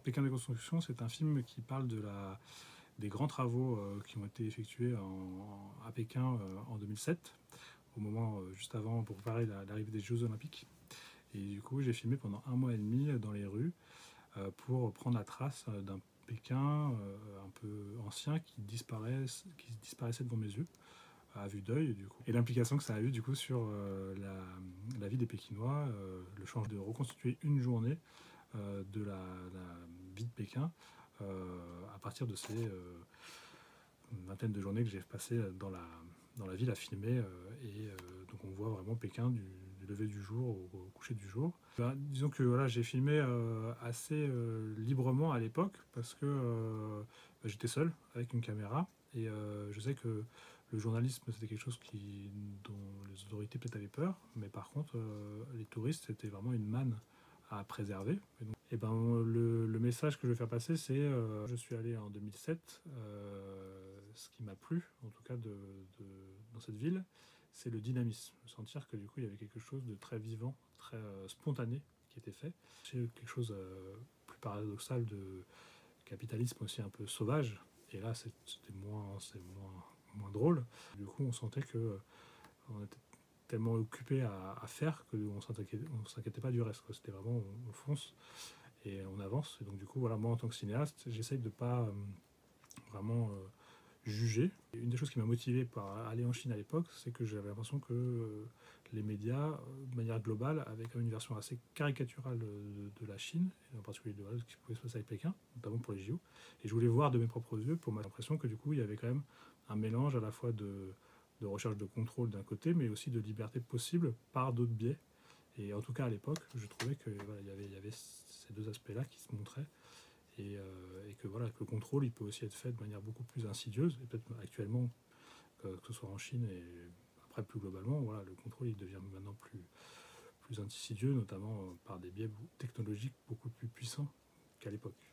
Pékin déconstruction, c'est un film qui parle des grands travaux qui ont été effectués à Pékin en 2007, au moment juste avant pour préparer l'arrivée des Jeux Olympiques. Et du coup, j'ai filmé pendant 1 mois et demi dans les rues pour prendre la trace d'un Pékin un peu ancien qui disparaissait devant mes yeux, à vue d'œil du coup. Et l'implication que ça a eu du coup sur la vie des Pékinois, le change de reconstituer une journée de la vie de Pékin à partir de ces une vingtaine de journées que j'ai passées dans la ville à filmer. Donc on voit vraiment Pékin du lever du jour au coucher du jour. Disons que voilà, j'ai filmé assez librement à l'époque parce que j'étais seul avec une caméra et je sais que le journalisme c'était quelque chose dont les autorités peut-être avaient peur, mais par contre les touristes c'était vraiment une manne à préserver. Et ben, le message que je veux faire passer, c'est je suis allé en 2007. Ce qui m'a plu, en tout cas dans cette ville, c'est le dynamisme. Sentir que du coup, il y avait quelque chose de très vivant, très spontané qui était fait. C'est quelque chose plus paradoxal de capitalisme aussi un peu sauvage. Et là, c'était moins drôle. Du coup, on sentait que on était tellement occupé à faire qu'on ne s'inquiétait pas du reste, quoi. C'était vraiment, on fonce et on avance. Et donc du coup, voilà, moi en tant que cinéaste, j'essaye de pas vraiment juger. Et une des choses qui m'a motivé par aller en Chine à l'époque, c'est que j'avais l'impression que les médias, de manière globale, avaient quand même une version assez caricaturale de la Chine, et en particulier de ce qui pouvait se passer avec Pékin, notamment pour les JO. Et je voulais voir de mes propres yeux pour m'avoir l'impression que du coup, il y avait quand même un mélange à la fois de recherche de contrôle d'un côté, mais aussi de liberté possible par d'autres biais. Et en tout cas à l'époque, je trouvais que voilà, il y avait ces deux aspects-là qui se montraient. Et que voilà, que le contrôle il peut aussi être fait de manière beaucoup plus insidieuse, et peut-être actuellement, que ce soit en Chine et après plus globalement, voilà, le contrôle il devient maintenant plus insidieux, notamment par des biais technologiques beaucoup plus puissants qu'à l'époque.